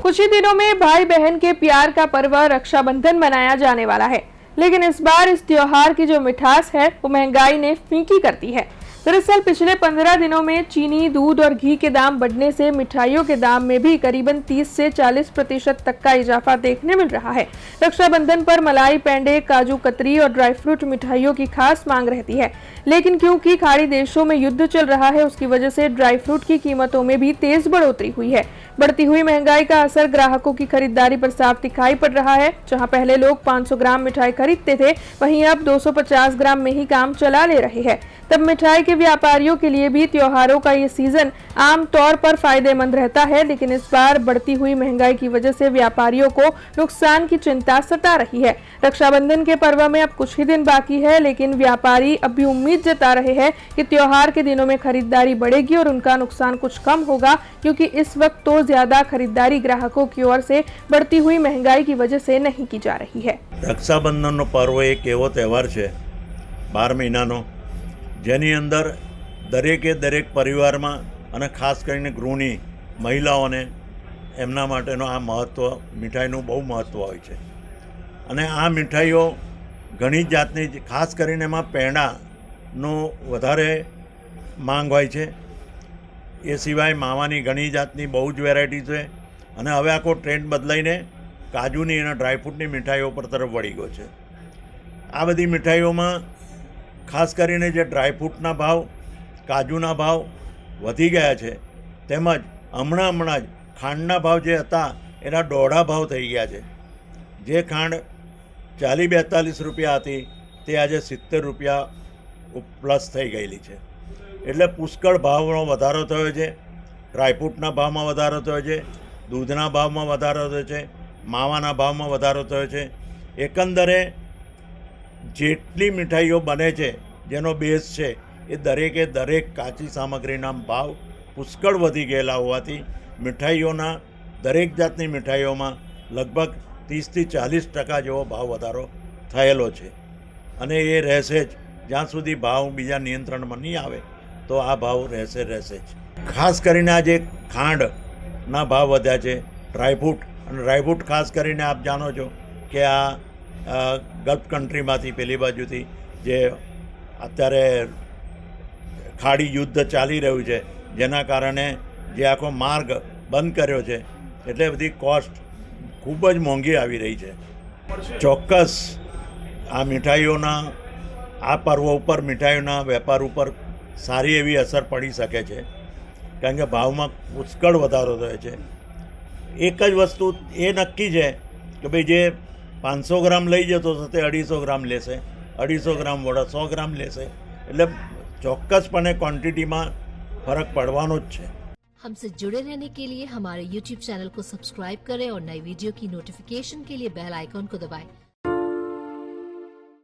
कुछ ही दिनों में भाई बहन के प्यार का पर्व रक्षाबंधन मनाया जाने वाला है, लेकिन इस बार इस त्योहार की जो मिठास है वो महंगाई ने फीकी कर दी है। दरअसल पिछले 15 दिनों में चीनी, दूध और घी के दाम बढ़ने से मिठाइयों के दाम में भी करीबन 30 से 40% तक का इजाफा देखने मिल रहा है। रक्षाबंधन पर मलाई, पेंडे, काजू कतरी और ड्राई फ्रूट मिठाइयों की खास मांग रहती है, लेकिन क्योंकि खाड़ी देशों में युद्ध चल रहा है, उसकी वजह से ड्राई फ्रूट की कीमतों में भी तेज बढ़ोतरी हुई है। बढ़ती हुई महंगाई का असर ग्राहकों की खरीदारी पर साफ दिखाई पड़ रहा है। जहां पहले लोग 500 ग्राम मिठाई खरीदते थे, वहीं अब 250 ग्राम में ही काम चला ले रहे हैं। तब मिठाई के व्यापारियों के लिए भी त्योहारों का ये सीजन आम तौर पर फायदेमंद रहता है, लेकिन इस बार बढ़ती हुई महंगाई की वजह से व्यापारियों को नुकसान की चिंता सता रही है। रक्षाबंधन के पर्व में अब कुछ ही दिन बाकी है, लेकिन व्यापारी अब भी उम्मीद जता रहे हैं कि त्योहार के दिनों में खरीदारी बढ़ेगी और उनका नुकसान कुछ कम होगा, क्योंकि इस वक्त तो ज्यादा खरीदारी ग्राहकों की ओर से बढ़ती हुई महंगाई की वजह से नहीं की जा रही है। रक्षाबंधन पर्व एक एवो तहेवार है 12 महीनानो, जेनी अंदर दरेके दरेक परिवार में अने खास करीने गृहिणी महिलाओने एमना माटेनो आ महत्व मिठाईनुं बहु महत्व होय छे। अने आ मिठाईओ घणी जातनी, खास करीने एमां पेंडानो वधारे मांग होय छे। ए सिवाय मावानी घणी जातनी बहु ज वेरायटी छे अने हवे आखो ट्रेंड बदलाईने काजूनी अने ड्रायफ्रूटनी मिठाईओ पर तरफ वળી गयो छे। आ बधी मिठाईओमां खास करीने जे ड्रायफ्रूटना भाव, काजूना भाव वधी गया है, तेमज हमणां ज खांडना भाव जे हता एना दोढ़ा भाव थई गया है। जे खांड 40-42 रुपया हती ते आजे 70 रुपया प्लस थई गयेली छे। एटले पुष्कळ भावनो वधारो थयो छे। ड्रायफ्रूटना भावमां वधारो थयो छे, दूधना भावमां वधारो थयो छे, मावाना भावमां वधारो थयो छे। एकंदरे जेटली मिठाईओ बने छे, जेनो बेस छे, ए दरेके दरेक काची सामग्रीना भाव पुष्कळ वधी गयेला होवाथी मिठाईओना दरेक जातनी मिठाईओमां लगभग 30 થી 40% जेवो भाव वधारो थयेलो छे अने ए रहेशे ज। ज्यां सुधी भाव बीजा नियंत्रणमां नहीं आवे तो आ भाव रहेशे ज। खास करीने आ जे खांडना भाव वध्या छे, ड्रायफ्रूट खास करीने आप जाणो छो कि आ गल्फ कंट्रीमांथी पेली बाजुथी जे अत्यारे खाड़ी युद्ध चाली रह्युं छे, जेना कारणे जे आखो मार्ग बंध कर्यो छे, एटले बधी कॉस्ट खूब ज मोंघी आवी रही छे। चोक्कस आ मिठाईओना आ पर्व उपर मिठाईओना वेपार उपर सारी एवी असर पड़ी सके छे, कारण के भावमां पुष्कळ वधारो थयो छे। एक ज वस्तु ए नक्की छे कि भाई जे 500 ग्राम लई जतो तो ते 250 ग्राम लेशे, 250 ग्राम वडा 100 ग्राम लेशे, एटले चोक्कसपणे क्वॉन्टिटीमां फरक पड़वानो ज छे। हमसे जुड़े रहने के लिए हमारे YouTube चैनल को सब्सक्राइब करें और नई वीडियो की नोटिफिकेशन के लिए बेल आइकॉन को दबाएं।